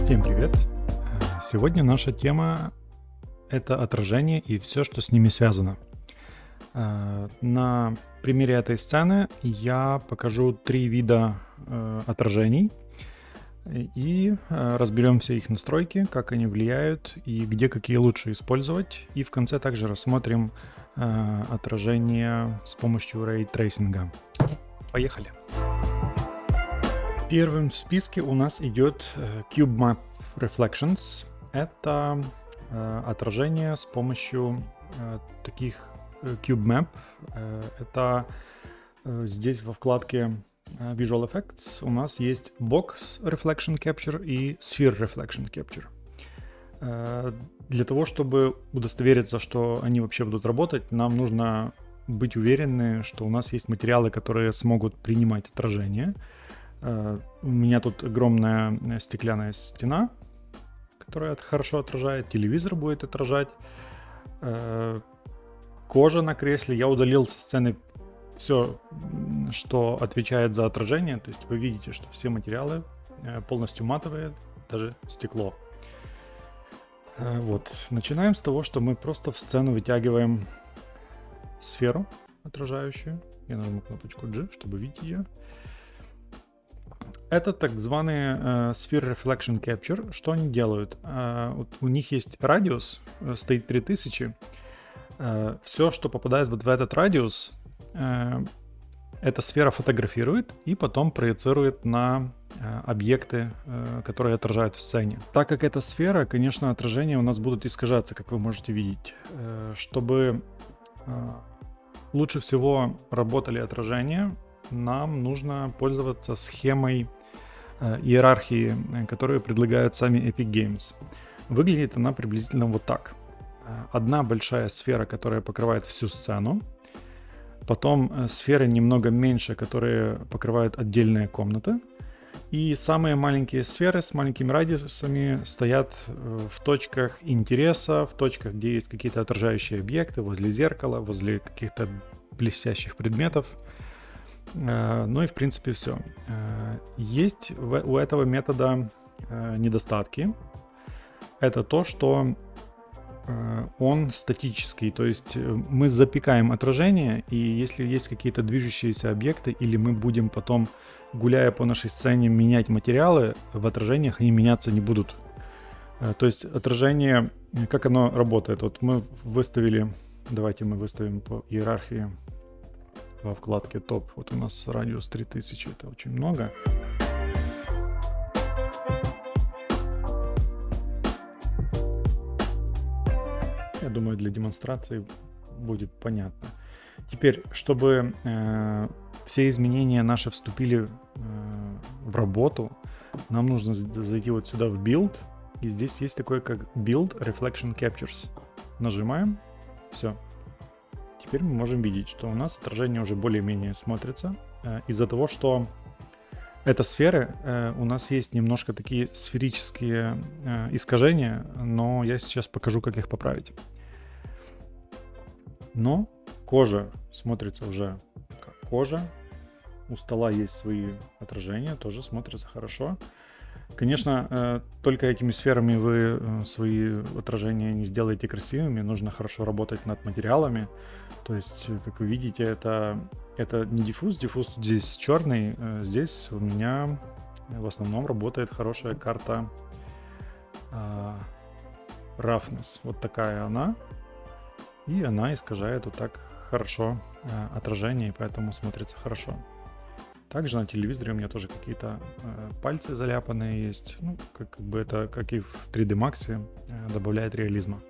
Всем привет! Сегодня наша тема — это отражение и все, что с ними связано. На примере этой сцены я покажу 3 вида отражений и разберем все их настройки, как они влияют и где какие лучше использовать. И в конце также рассмотрим отражение с помощью рейтрейсинга. Поехали! Первым в списке у нас идет Cube Map Reflections. Это отражение с помощью таких Cube Map. Это здесь во вкладке Visual Effects у нас есть Box Reflection Capture и Sphere Reflection Capture. Для того, чтобы удостовериться, что они вообще будут работать, нам нужно быть уверены, что у нас есть материалы, которые смогут принимать отражение. У меня тут огромная стеклянная стена, которая хорошо отражает, телевизор будет отражать, кожа на кресле. Я удалил со сцены все, что отвечает за отражение, то есть вы видите, что все материалы полностью матовые, даже стекло. Вот. Начинаем с того, что мы просто в сцену вытягиваем сферу отражающую. Я нажму кнопочку G, чтобы видеть ее. Это так званые Sphere Reflection Capture. Что они делают? Вот у них есть радиус, стоит 3000. Все, что попадает вот в этот радиус, эта сфера фотографирует и потом проецирует на объекты, которые отражают в сцене. Так как эта сфера, конечно, отражения у нас будут искажаться, как вы можете видеть. Чтобы лучше всего работали отражения, нам нужно пользоваться схемой иерархии, которую предлагают сами Epic Games. Выглядит она приблизительно вот так. Одна большая сфера, которая покрывает всю сцену. Потом сферы немного меньше, которые покрывают отдельные комнаты. И самые маленькие сферы с маленькими радиусами стоят в точках интереса, в точках, где есть какие-то отражающие объекты, возле зеркала, возле каких-то блестящих предметов. Ну и в принципе все. Есть у этого метода недостатки. Это то, что он статический, то есть мы запекаем отражение, и если есть какие-то движущиеся объекты, или мы будем потом, гуляя по нашей сцене, менять материалы, в отражениях они меняться не будут. То есть отражение, как оно работает? Вот мы выставили, давайте мы выставим по иерархии во вкладке топ. Вот у нас радиус 3000, это очень много. Я думаю, для демонстрации будет понятно. Теперь, чтобы все изменения наши вступили в работу, нам нужно зайти вот сюда в Build. И здесь есть такое, как Build Reflection Captures. Нажимаем. Все. Теперь мы можем видеть, что у нас отражение уже более-менее смотрится. Из-за того, что это сферы, у нас есть немножко такие сферические искажения, но я сейчас покажу, как их поправить. Но кожа смотрится уже как кожа. У стола есть свои отражения, тоже смотрится хорошо. Конечно, только этими сферами вы свои отражения не сделаете красивыми. Нужно хорошо работать над материалами. То есть, как вы видите, это не диффуз. Диффуз здесь черный. Здесь у меня в основном работает хорошая карта Roughness. Вот такая она. И она искажает вот так хорошо отражение, и поэтому смотрится хорошо. Также на телевизоре у меня тоже какие-то пальцы заляпанные есть. Ну, как бы это, как и в 3D Max, добавляет реализма.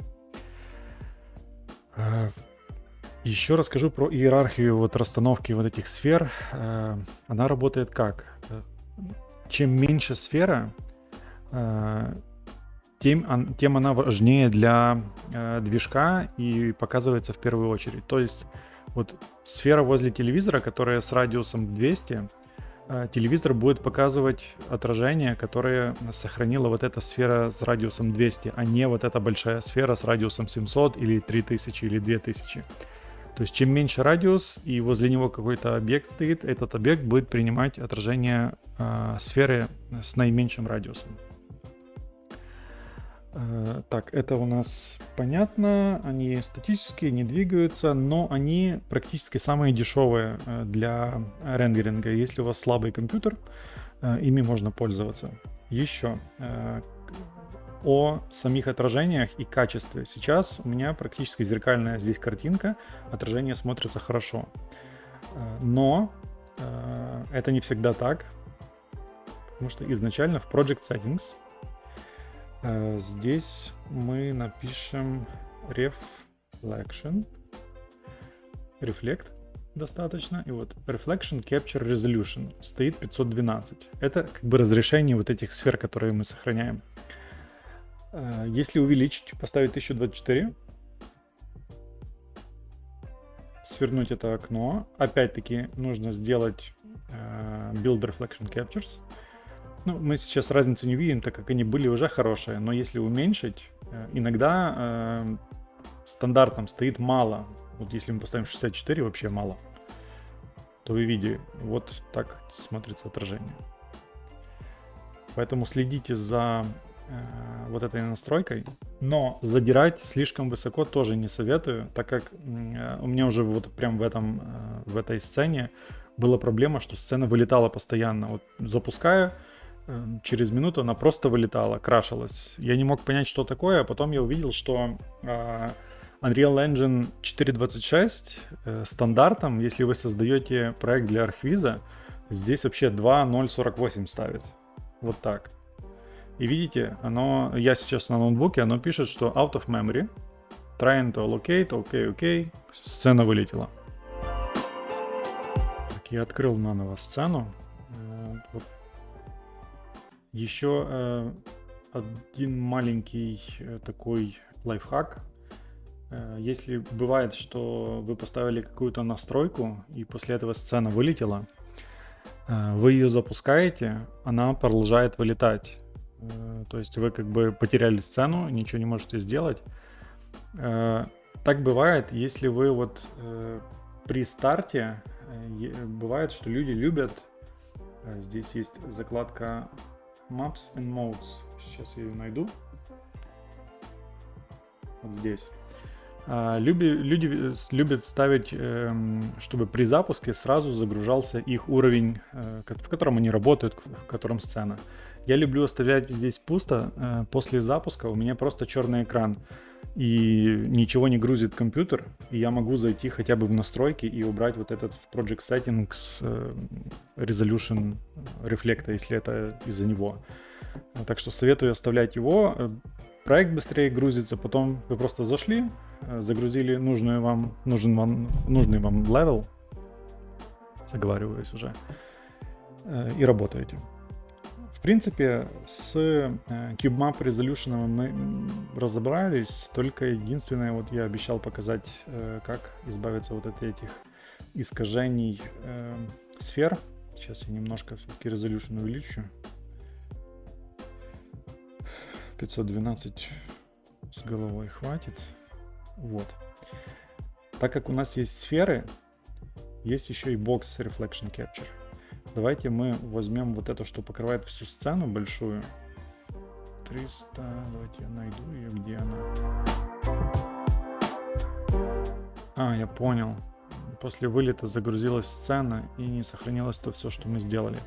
Еще расскажу про иерархию вот расстановки вот этих сфер. Она работает как? Чем меньше сфера, тем она важнее для движка и показывается в первую очередь. То есть вот сфера возле телевизора, которая с радиусом 200, телевизор будет показывать отражение, которое сохранила вот эта сфера с радиусом 200, а не вот эта большая сфера с радиусом 700 или 3000 или 2000. То есть чем меньше радиус и возле него какой-то объект стоит, этот объект будет принимать отражение сферы с наименьшим радиусом. Так, это у нас понятно, они статические, не двигаются, но они практически самые дешевые для рендеринга. Если у вас слабый компьютер, ими можно пользоваться. Еще о самих отражениях и качестве. Сейчас у меня практически зеркальная здесь картинка, отражение смотрится хорошо. Но это не всегда так, потому что изначально в Project Settings здесь мы напишем Reflection, Reflect достаточно, и вот Reflection Capture Resolution стоит 512. Это как бы разрешение вот этих сфер, которые мы сохраняем. Если увеличить, поставить 1024, свернуть это окно, опять-таки нужно сделать Build Reflection Captures. Ну, мы сейчас разницы не видим, так как они были уже хорошие, но если уменьшить, иногда стандартом стоит мало. Вот если мы поставим 64, вообще мало, то вы видите, вот так смотрится отражение. Поэтому следите за вот этой настройкой, но задирать слишком высоко тоже не советую, так как у меня уже вот прям в этой сцене была проблема, что сцена вылетала постоянно. Вот запускаю, через минуту она просто вылетала, крашилась. Я не мог понять, что такое, а потом я увидел, что Unreal Engine 4.26 стандартом, если вы создаете проект для Archviz, здесь вообще 2.0.48 ставит. Вот так. И видите, я сейчас на ноутбуке, оно пишет, что out of memory, trying to allocate, окей, сцена вылетела. Так, я открыл наново сцену. Вот. Еще один маленький такой лайфхак. Если бывает, что вы поставили какую-то настройку, и после этого сцена вылетела, вы ее запускаете, она продолжает вылетать. То есть вы как бы потеряли сцену, ничего не можете сделать. Так бывает, если вы вот при старте, бывает, что люди любят, здесь есть закладка Maps and Modes, сейчас я ее найду, вот здесь. Люди любят ставить, чтобы при запуске сразу загружался их уровень, в котором они работают, в котором сцена. Я люблю оставлять здесь пусто. После запуска у меня просто черный экран. И ничего не грузит компьютер. И я могу зайти хотя бы в настройки и убрать вот этот в Project Settings Resolution рефлекта, если это из-за него. Так что советую оставлять его. Проект быстрее грузится. Потом вы просто зашли, загрузили нужный вам левел. Заговариваюсь уже. И работаете. В принципе, с CubeMap Resolution мы разобрались, только единственное, вот я обещал показать, как избавиться вот от этих искажений сфер. Сейчас я немножко все-таки Resolution увеличу. 512 с головой хватит. Вот. Так как у нас есть сферы, есть еще и Box Reflection Capture. Давайте мы возьмем вот это, что покрывает всю сцену большую. 300, давайте я найду ее, где она. Я понял. После вылета загрузилась сцена и не сохранилось то все, что мы сделали.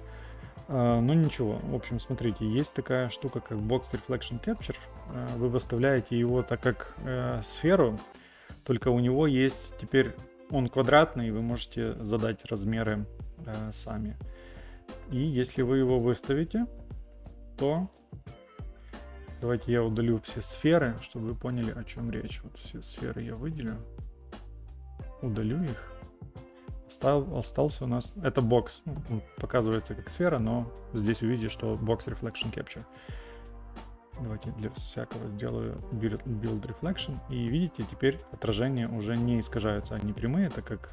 Ну ничего, в общем, смотрите, есть такая штука, как Box Reflection Capture. Вы выставляете его так как сферу, только у него есть теперь, он квадратный, вы можете задать размеры сами. И если вы его выставите, то давайте я удалю все сферы, чтобы вы поняли, о чем речь. Вот все сферы я выделю, удалю их. Остался у нас, это бокс, показывается как сфера, но здесь увидите, что Box Reflection Capture. Давайте для всякого сделаю Build Reflection. И видите, теперь отражения уже не искажаются, они прямые, так как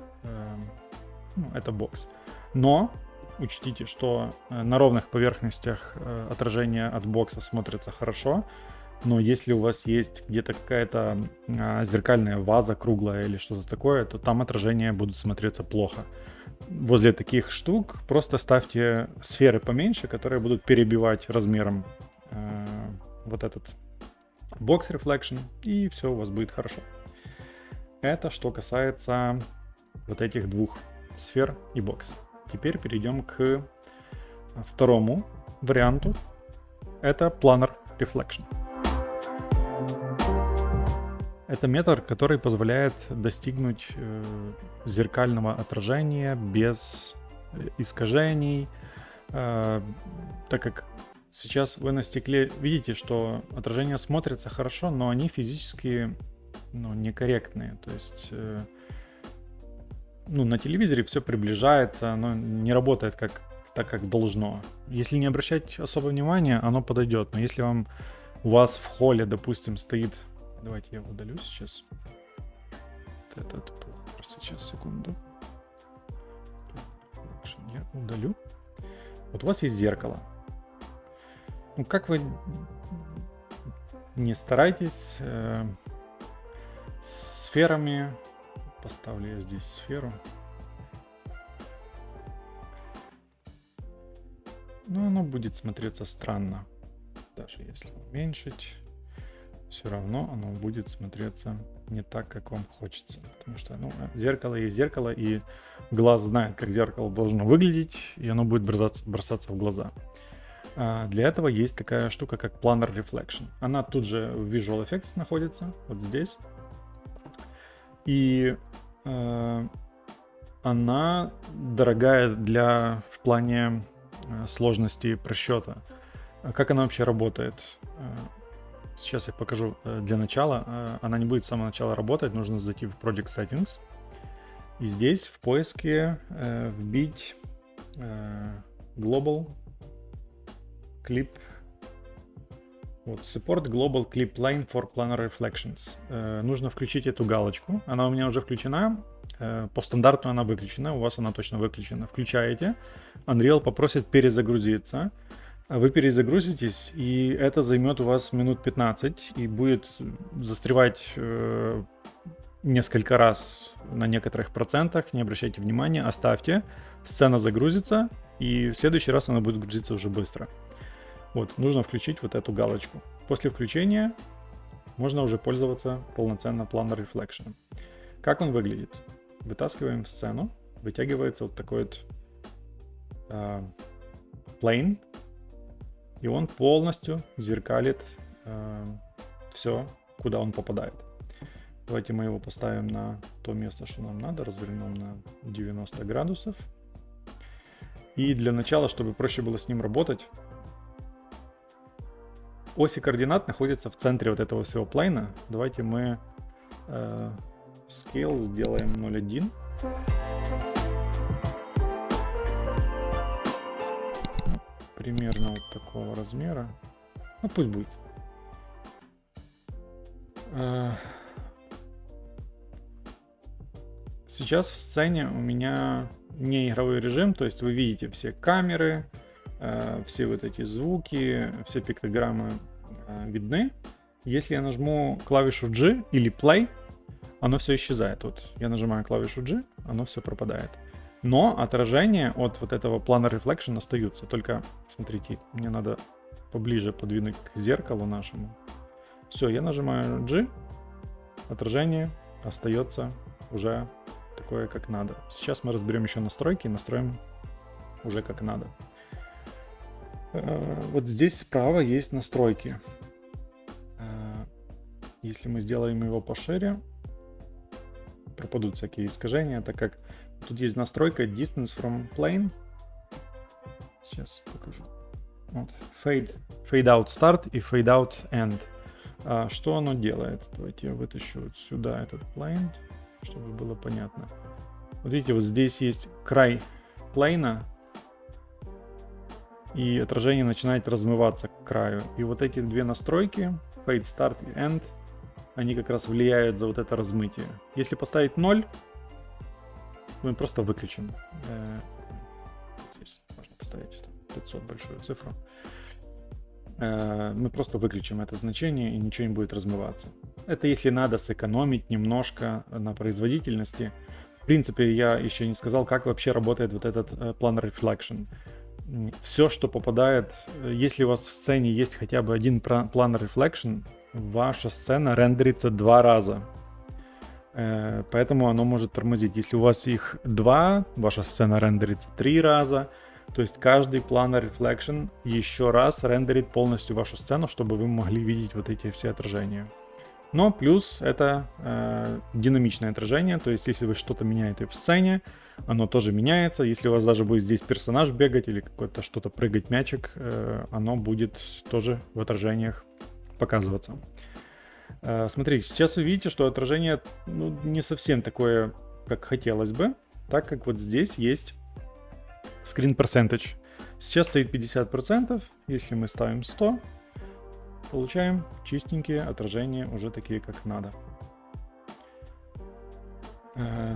это бокс. Но учтите, что на ровных поверхностях отражение от бокса смотрится хорошо, но если у вас есть где-то какая-то зеркальная ваза круглая или что-то такое, то там отражения будут смотреться плохо. Возле таких штук просто ставьте сферы поменьше, которые будут перебивать размером вот этот box reflection, и все у вас будет хорошо. Это что касается вот этих двух сфер и бокс. Теперь перейдем к второму варианту. Это Planar Reflection. Это метод, который позволяет достигнуть зеркального отражения без искажений, так как сейчас вы на стекле видите, что отражения смотрятся хорошо, но они физически некорректные. То есть на телевизоре все приближается, оно не работает так, как должно. Если не обращать особо внимания, оно подойдет. Но если у вас в холле, допустим, стоит... Давайте я удалю сейчас. Вот этот планер. Сейчас, секунду. Я удалю. Вот у вас есть зеркало. Как вы не старайтесь, сферами... Поставлю я здесь сферу. Оно будет смотреться странно. Даже если уменьшить, все равно оно будет смотреться не так, как вам хочется. Потому что зеркало есть зеркало, и глаз знает, как зеркало должно выглядеть, и оно будет бросаться в глаза. Для этого есть такая штука, как Planar Reflection. Она тут же в Visual Effects находится, вот здесь. И она дорогая в плане сложности просчета. Как она вообще работает? Сейчас я покажу для начала. Она не будет с самого начала работать. Нужно зайти в Project Settings. И здесь в поиске вбить Global Clip. Вот, Support Global Clip Plane for Planar Reflections. Нужно включить эту галочку. Она у меня уже включена. По стандарту она выключена. У вас она точно выключена. Включаете. Unreal попросит перезагрузиться. Вы перезагрузитесь, и это займет у вас минут 15. И будет застревать несколько раз на некоторых процентах. Не обращайте внимания. Оставьте. Сцена загрузится. И в следующий раз она будет грузиться уже быстро. Вот, нужно включить вот эту галочку. После включения можно уже пользоваться полноценно Planar Reflection. Как он выглядит? Вытаскиваем сцену, вытягивается вот такой вот plane, и он полностью зеркалит все, куда он попадает. Давайте мы его поставим на то место, что нам надо, развернем на 90 градусов. И для начала, чтобы проще было с ним работать, оси координат находятся в центре вот этого всего плейна. Давайте мы scale сделаем 0,1. Примерно вот такого размера. Пусть будет. Сейчас в сцене у меня не игровой режим, то есть вы видите все камеры, все вот эти звуки, все пиктограммы видны. Если я нажму клавишу G или Play, оно все исчезает. Вот я нажимаю клавишу G, оно все пропадает. Но отражения от вот этого Planar Reflection остаются. Только, смотрите, мне надо поближе подвинуть к зеркалу нашему. Все, я нажимаю G, отражение остается уже такое, как надо. Сейчас мы разберем еще настройки и настроим уже как надо. Вот здесь справа есть настройки. Если мы сделаем его пошире, пропадут всякие искажения, так как тут есть настройка Distance from Plane. Сейчас покажу. Вот. Fade Out Start и Fade Out End. Что оно делает? Давайте я вытащу вот сюда этот plane, чтобы было понятно. Вот видите, вот здесь есть край плейна, и отражение начинает размываться к краю. И вот эти две настройки, Fade Start и End, они как раз влияют за вот это размытие. Если поставить 0, мы просто выключим. Здесь можно поставить 500 большую цифру. Мы просто выключим это значение, и ничего не будет размываться. Это если надо сэкономить немножко на производительности. В принципе, я еще не сказал, как вообще работает вот этот Planar Reflection. Все, что попадает, если у вас в сцене есть хотя бы один Planar Reflection, ваша сцена рендерится 2 раза. Поэтому оно может тормозить. Если у вас их 2, ваша сцена рендерится 3 раза. То есть каждый Planar Reflection еще раз рендерит полностью вашу сцену, чтобы вы могли видеть вот эти все отражения. Но плюс это динамичное отражение, то есть если вы что-то меняете в сцене, оно тоже меняется. Если у вас даже будет здесь персонаж бегать или какой-то что-то прыгать мячик, оно будет тоже в отражениях показываться. Смотрите, сейчас вы видите, что отражение не совсем такое, как хотелось бы, так как вот здесь есть Screen Percentage. Сейчас стоит 50%, если мы ставим 100, получаем чистенькие отражения, уже такие, как надо.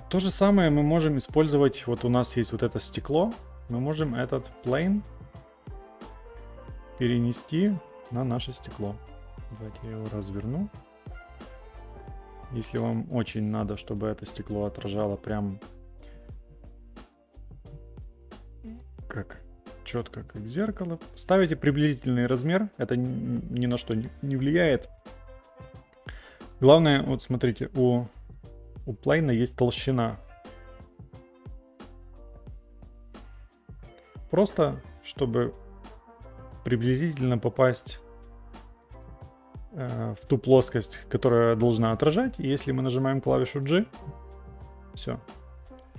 То же самое мы можем использовать, вот у нас есть вот это стекло, мы можем этот plane перенести на наше стекло. Давайте я его разверну. Если вам очень надо, чтобы это стекло отражало прям как четко, как зеркало, ставите приблизительный размер, это ни на что не влияет. Главное, вот смотрите, у плейна есть толщина. Просто, чтобы приблизительно попасть в ту плоскость, которая должна отражать. И если мы нажимаем клавишу G, все,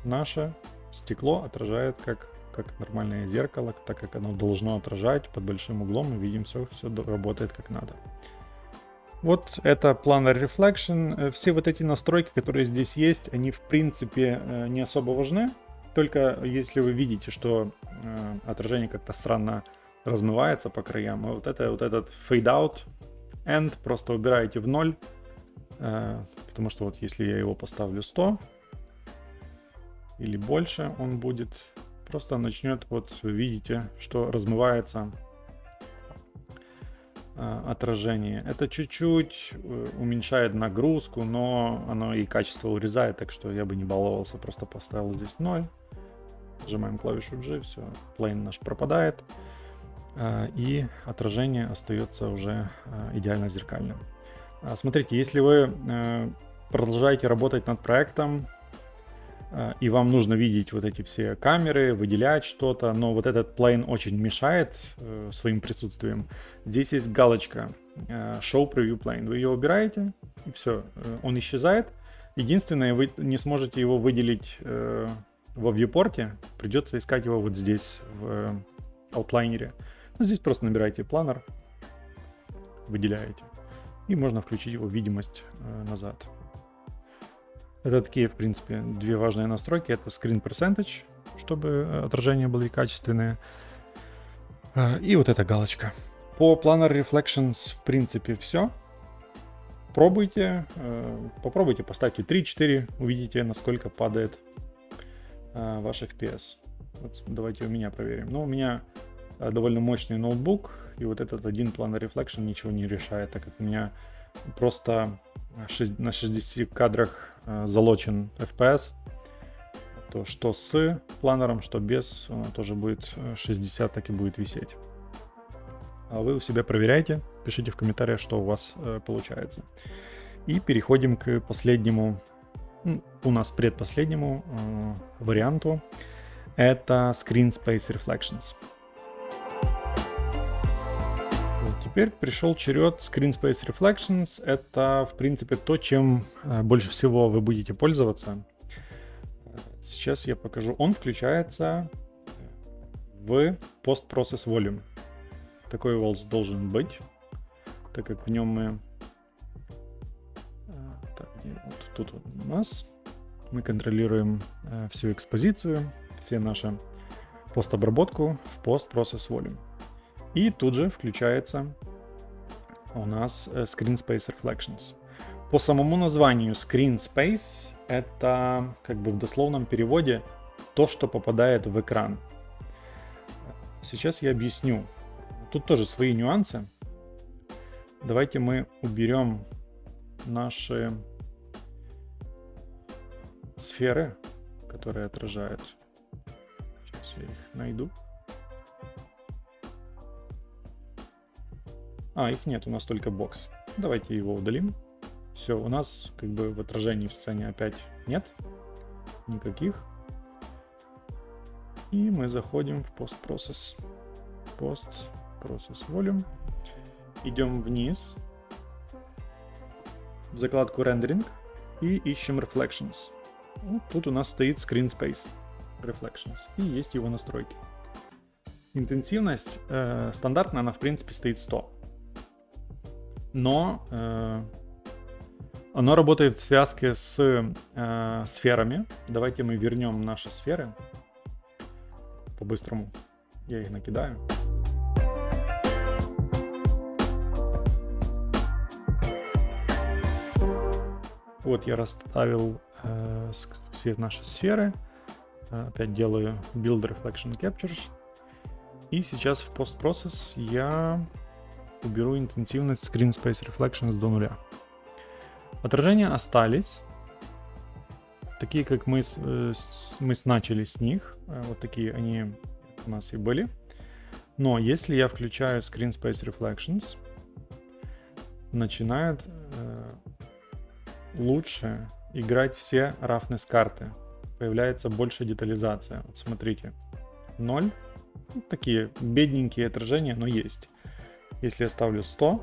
наше стекло отражает как нормальное зеркало, так как оно должно отражать под большим углом. Мы видим, все работает как надо. Вот это Planar Reflection. Все вот эти настройки, которые здесь есть, они в принципе не особо важны. Только если вы видите, что отражение как-то странно размывается по краям, вот этот Fade Out End просто убираете в 0, потому что вот если я его поставлю 100 или больше, он будет просто начнет, вот вы видите, что размывается отражение. Это чуть-чуть уменьшает нагрузку, но оно и качество урезает, так что я бы не баловался, просто поставил здесь 0. Нажимаем клавишу G, все, плейн наш пропадает, и отражение остается уже идеально зеркальным. Смотрите, если вы продолжаете работать над проектом, и вам нужно видеть вот эти все камеры, выделять что-то, но вот этот плейн очень мешает своим присутствием. Здесь есть галочка Show Preview Plane. Вы ее убираете, и все, он исчезает. Единственное, вы не сможете его выделить во вьюпорте, придется искать его вот здесь, в аутлайнере. Ну, здесь просто набираете планер, выделяете, и можно включить его видимость назад. Это такие, в принципе, две важные настройки. Это Screen Percentage, чтобы отражения были качественные. И вот эта галочка. По Planar Reflections, в принципе, все. Пробуйте. Попробуйте, поставьте 3-4, увидите, насколько падает ваш FPS. Вот давайте у меня проверим. Ну, у меня довольно мощный ноутбук, и вот этот один Planar Reflection ничего не решает, так как у меня просто на 60 кадрах залочен FPS, то что с планером, что без, он тоже будет 60, так и будет висеть. А вы у себя проверяйте, пишите в комментариях, что у вас получается. И переходим к последнему, у нас предпоследнему варианту. Это Screen Space Reflections. Теперь пришел черед Screen Space Reflections. Это, в принципе, то, чем больше всего вы будете пользоваться. Сейчас я покажу. Он включается в Post Process Volume. Такой у вас должен быть, так как в нем мы... Так, вот тут вот у нас мы контролируем всю экспозицию, все наши постобработку в Post Process Volume. И тут же включается у нас Screen Space Reflections. По самому названию Screen Space это как бы в дословном переводе то, что попадает в экран. Сейчас я объясню. Тут тоже свои нюансы. Давайте мы уберем наши сферы, которые отражают. Сейчас я их найду. Их нет, у нас только бокс. Давайте его удалим. Все, у нас как бы в отражении в сцене опять нет никаких. И мы заходим в Post-Process. Post-Process Volume. Идем вниз в закладку Rendering и ищем Reflections. Вот тут у нас стоит Screen Space Reflections и есть его настройки. Интенсивность стандартная, она в принципе стоит 100. Но оно работает в связке с сферами. Давайте мы вернем наши сферы. По-быстрому я их накидаю. Вот я расставил все наши сферы. Опять делаю Build Reflection Captures. И сейчас в Post-Process я уберу интенсивность Screen Space Reflections до 0. Отражения остались. Такие, как мы начали с них. Вот такие они у нас и были. Но если я включаю Screen Space Reflections, начинают лучше играть все roughness карты. Появляется больше детализация. Вот смотрите. 0. Вот такие бедненькие отражения, но есть. Если я ставлю 100,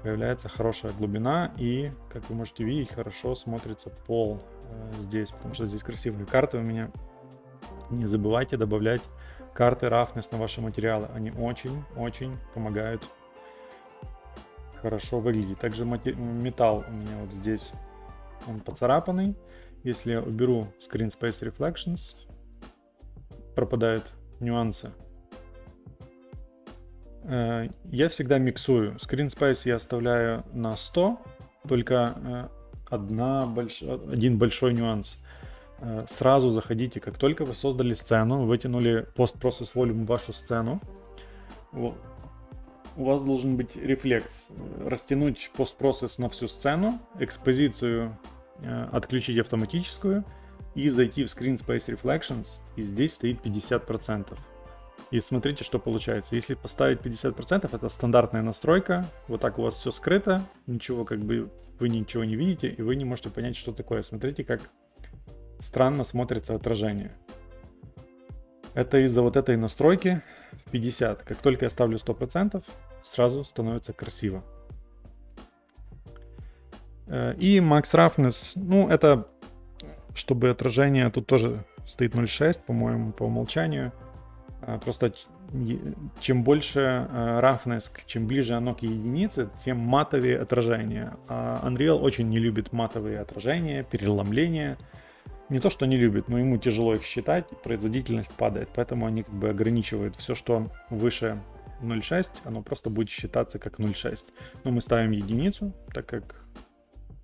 появляется хорошая глубина и, как вы можете видеть, хорошо смотрится пол здесь, потому что здесь красивые карты у меня. Не забывайте добавлять карты roughness на ваши материалы. Они очень-очень помогают хорошо выглядеть. Также металл у меня вот здесь, он поцарапанный. Если я уберу Screen Space Reflections, пропадают нюансы. Я всегда миксую. Screen Space я оставляю на 100, только один большой нюанс. Сразу заходите, как только вы создали сцену, вытянули Post-Process Volume в вашу сцену, у вас должен быть рефлекс. Растянуть Post-Process на всю сцену, экспозицию отключить автоматическую и зайти в Screen Space Reflections, и здесь стоит 50%. И смотрите, что получается. Если поставить 50%, это стандартная настройка. Вот так у вас все скрыто, ничего как бы вы ничего не видите, и вы не можете понять, что такое. Смотрите, как странно смотрится отражение. Это из-за вот этой настройки в 50. Как только я ставлю 100%, сразу становится красиво. И Max Roughness, ну это чтобы отражение, тут тоже стоит 0.6, по-моему, по умолчанию. Просто чем больше roughness, чем ближе оно к единице, тем матовее отражение. А Unreal очень не любит матовые отражения, переломления. Не то, что не любит, но ему тяжело их считать, производительность падает. Поэтому они как бы ограничивают все, что выше 0.6, оно просто будет считаться как 0.6. Но мы ставим единицу, так как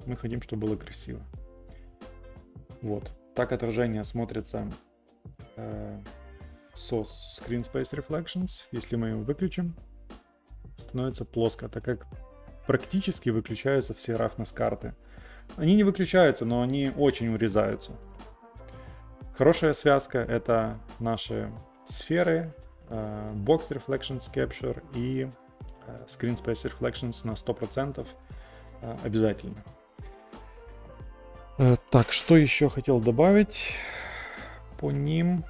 мы хотим, чтобы было красиво. Вот. Так отражение смотрится со Screen Space Reflections. Если мы его выключим, становится плоско, так как практически выключаются все roughness карты. Они не выключаются, но они очень урезаются. Хорошая связка — это наши сферы, Box Reflections Capture и Screen Space Reflections на 100% обязательно. Так, что еще хотел добавить по ним?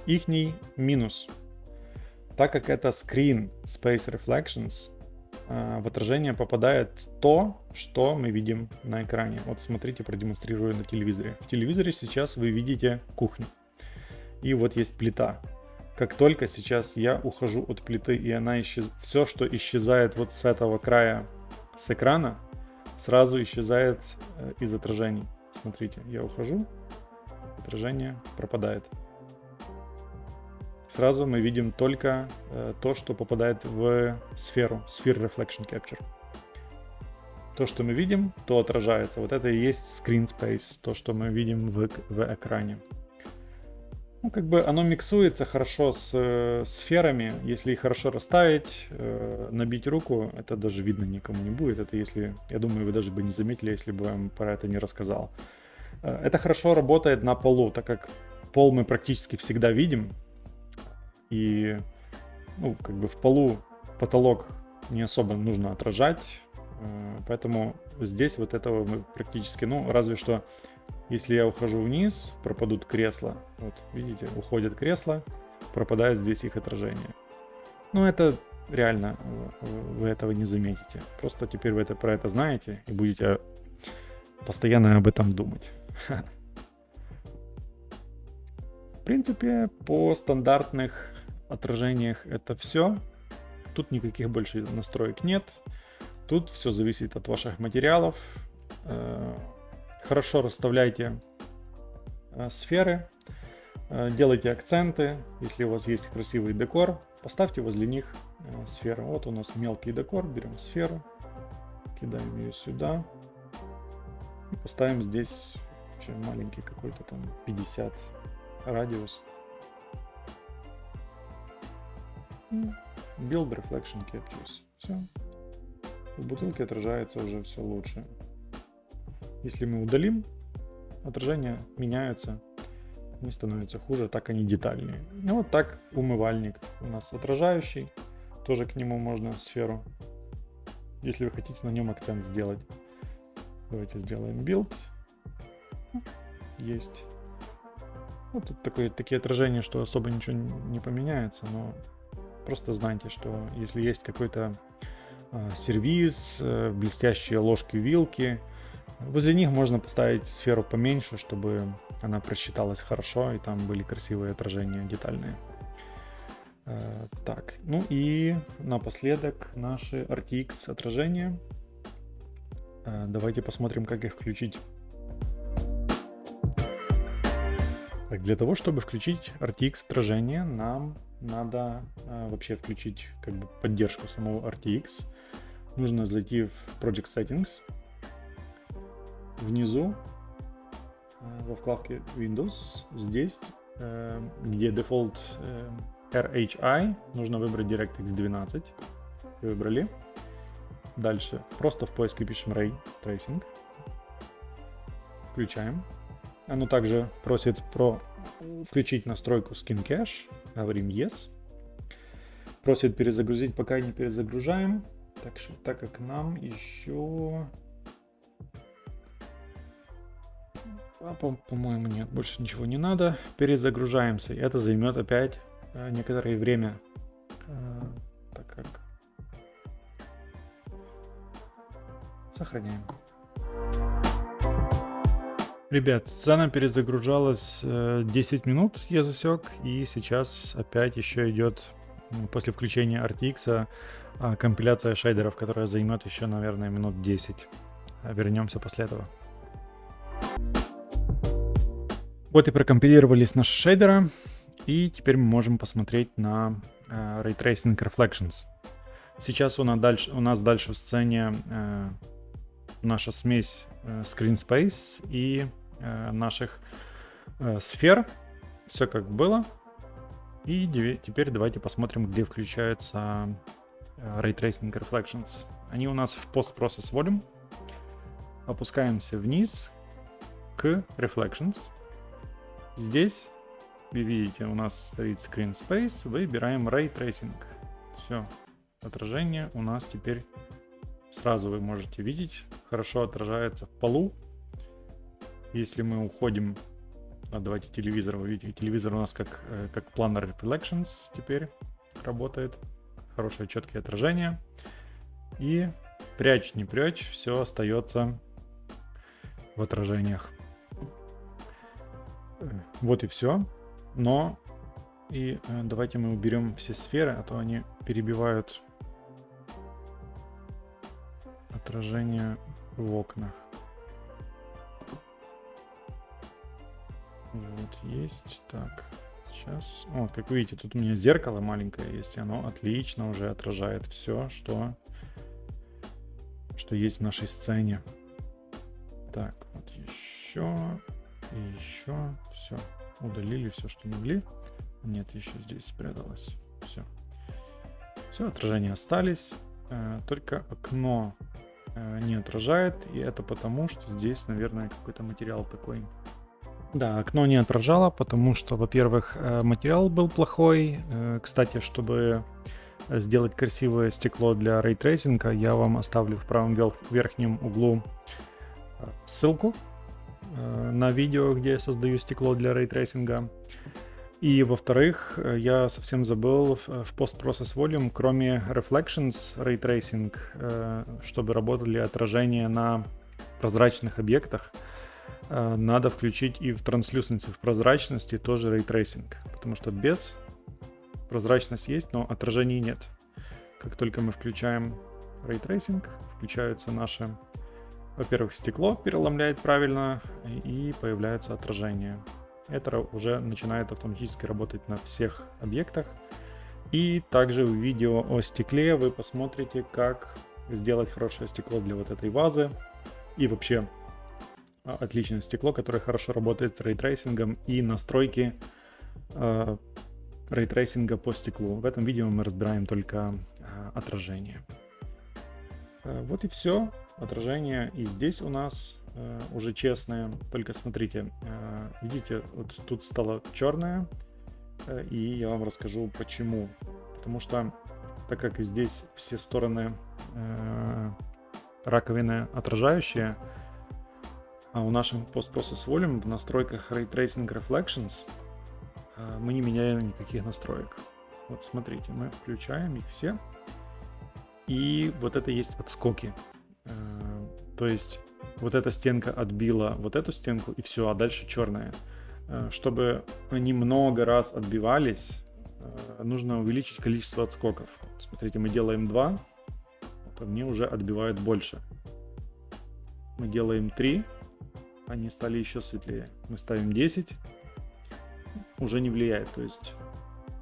Ихний минус. Так как это Screen Space Reflections, в отражение попадает то, что мы видим на экране. Вот смотрите, продемонстрирую на телевизоре. В телевизоре сейчас вы видите кухню. И вот есть плита. Как только сейчас я ухожу от плиты, и она все, что исчезает вот с этого края, с экрана, сразу исчезает из отражений. Смотрите, я ухожу, отражение пропадает. Сразу мы видим только то, что попадает в сферу, Sphere Reflection Capture. То, что мы видим, то отражается. Вот это и есть Screen Space, то, что мы видим в экране. Ну, как бы оно миксуется хорошо с сферами. Если их хорошо расставить, набить руку, это даже видно никому не будет. Это если, я думаю, вы даже бы не заметили, если бы вам про это не рассказал. Это хорошо работает на полу, так как пол мы практически всегда видим. И, ну, как бы в полу потолок не особо нужно отражать, поэтому здесь вот этого мы практически, ну, разве что, если я ухожу вниз, пропадут кресла. Вот, видите, уходят кресла, пропадает здесь их отражение. Ну, это реально, вы этого не заметите. Просто теперь вы про это знаете и будете постоянно об этом думать. В принципе, по стандартных отражениях это все. Тут никаких больше настроек нет. Тут все зависит от ваших материалов. Хорошо расставляйте сферы, делайте акценты. Если у вас есть красивый декор, поставьте возле них сферы. Вот у нас мелкий декор, берем сферу, кидаем ее сюда и поставим здесь очень маленький какой-то там 50 радиус. Build Reflection Captures. Все. В бутылке отражается уже все лучше. Если мы удалим, отражения меняются, они становятся хуже, так они детальнее. Ну вот так умывальник у нас отражающий, тоже к нему можно сферу, если вы хотите на нем акцент сделать. Давайте сделаем build. Есть. Вот тут такие отражения, что особо ничего не поменяется, но просто знайте, что если есть какой-то сервиз, блестящие ложки-вилки, возле них можно поставить сферу поменьше, чтобы она просчиталась хорошо и там были красивые отражения детальные. Так, ну и напоследок наши RTX отражения. Давайте посмотрим, как их включить. Так, для того, чтобы включить RTX отражение, нам надо вообще включить как бы поддержку самого RTX. Нужно зайти в Project Settings. Внизу во вкладке Windows, здесь, где Default RHI, нужно выбрать DirectX 12. Выбрали. Дальше просто в поиске пишем Ray Tracing. Включаем. Оно также просит включить настройку Skin Cache. Говорим Yes. Просит перезагрузить, пока не перезагружаем. Так как нам еще... по-моему, нет, больше ничего не надо. Перезагружаемся. Это займет опять некоторое время. Так как... Сохраняем. Ребят, сцена перезагружалась 10 минут, я засек, и сейчас опять еще идет после включения RTX компиляция шейдеров, которая займет еще, наверное, минут 10. Вернемся после этого. Вот и прокомпилировались наши шейдеры, и теперь мы можем посмотреть на Ray Tracing Reflections. Сейчас у нас дальше в сцене наша смесь Screen Space и наших сфер. Все как было. И теперь давайте посмотрим, где включаются Ray Tracing Reflections. Они у нас в Post Process Volume. Опускаемся вниз к Reflections. Здесь, вы видите, у нас стоит Screen Space. Выбираем Ray Tracing. Все. Отражение у нас теперь сразу вы можете видеть. Хорошо отражается в полу. Если мы уходим... давайте телевизор. Вы видите, телевизор у нас как Planar Reflections теперь работает. Хорошее четкие отражения. И прячь, не прячь, все остается в отражениях. Вот и все. Но и давайте мы уберем все сферы, а то они перебивают отражение в окнах. Вот есть. Так, сейчас. Вот, как вы видите, тут у меня зеркало маленькое есть, и оно отлично уже отражает все, что есть в нашей сцене. Так, вот еще и еще. Все. Удалили все, что могли. Нет, еще здесь спряталось. Все. Все, отражения остались. Только окно не отражает. И это потому, что здесь, наверное, какой-то материал такой. Да, окно не отражало, потому что, во-первых, материал был плохой. Кстати, чтобы сделать красивое стекло для рейтрейсинга, я вам оставлю в правом верхнем углу ссылку на видео, где я создаю стекло для рейтрейсинга. И во-вторых, я совсем забыл в Post-Process Volume, кроме Reflections Ray Tracing, чтобы работали отражения на прозрачных объектах, надо включить и в Translucency, в прозрачности тоже Ray Tracing, потому что без прозрачность есть, но отражений нет. Как только мы включаем Ray Tracing, включаются наши, во-первых, стекло переломляет правильно и появляется отражение. Это уже начинает автоматически работать на всех объектах. И также в видео о стекле вы посмотрите, как сделать хорошее стекло для вот этой вазы. И вообще отличное стекло, которое хорошо работает с рейтрейсингом и настройки рейтрейсинга по стеклу. В этом видео мы разбираем только отражение. Вот и все. Отражение и здесь у нас уже честное. Только смотрите, видите, вот тут стало черное, и я вам расскажу почему. Потому что, так как и здесь все стороны раковины отражающие, а у нашем Post-Process Volume в настройках Ray Tracing Reflections мы не меняем никаких настроек. Вот смотрите, мы включаем их все, и вот это есть отскоки. То есть вот эта стенка отбила вот эту стенку, и все, а дальше черная. Чтобы они много раз отбивались, нужно увеличить количество отскоков. Смотрите, мы делаем 2, вот, они уже отбивают больше. Мы делаем 3, они стали еще светлее. Мы ставим 10, уже не влияет. То есть,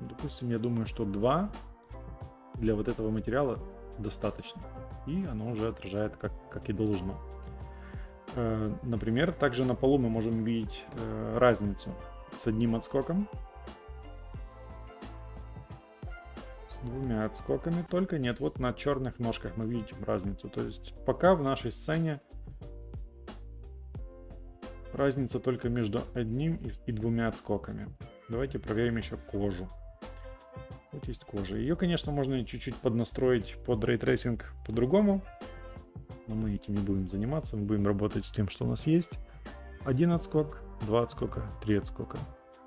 допустим, я думаю, что 2 для вот этого материала достаточно. И оно уже отражает как и должно. Например, также на полу мы можем видеть разницу с одним отскоком, с 2 отскоками только. Нет, вот на черных ножках мы видим разницу. То есть пока в нашей сцене разница только между одним и 2 отскоками. Давайте проверим еще кожу. Вот есть кожа. Ее, конечно, можно чуть-чуть поднастроить под рейтрейсинг по-другому. Но мы этим не будем заниматься. Мы будем работать с тем, что у нас есть. 1 отскок, 2 отскока, 3 отскока.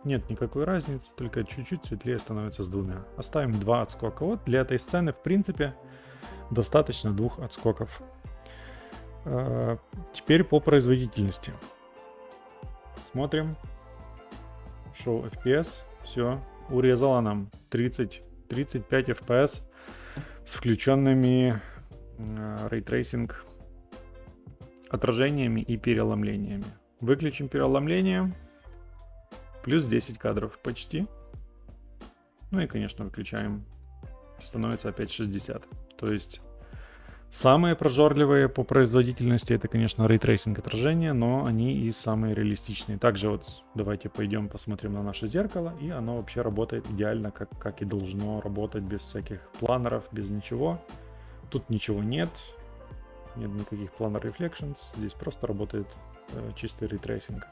Нет никакой разницы, только чуть-чуть светлее становится с 2. Оставим 2 отскока. Вот для этой сцены, в принципе, достаточно 2 отскоков. Теперь по производительности. Смотрим. Show FPS. Все. Урезала нам 30-35 FPS с включенными рейтрейсинг отражениями и переломлениями. Выключим переломление. Плюс 10 кадров почти. Ну и, конечно, выключаем. Становится опять 60. То есть самые прожорливые по производительности это, конечно, рейтрейсинг отражения, но они и самые реалистичные. Также вот давайте пойдем посмотрим на наше зеркало, и оно вообще работает идеально, как и должно работать, без всяких планеров, без ничего. Тут ничего нет никаких Planar Reflections, здесь просто работает чистый рейтрейсинг.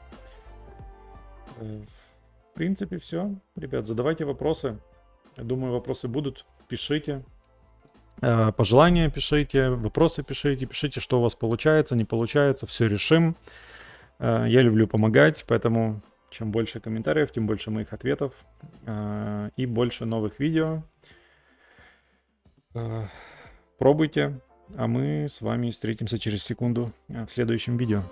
В принципе, все. Ребят, задавайте вопросы. Я думаю, вопросы будут. Пишите. Пожелания пишите, вопросы пишите, пишите, что у вас получается, не получается, все решим. Я люблю помогать, поэтому чем больше комментариев, тем больше моих ответов и больше новых видео. Пробуйте, а мы с вами встретимся через секунду в следующем видео.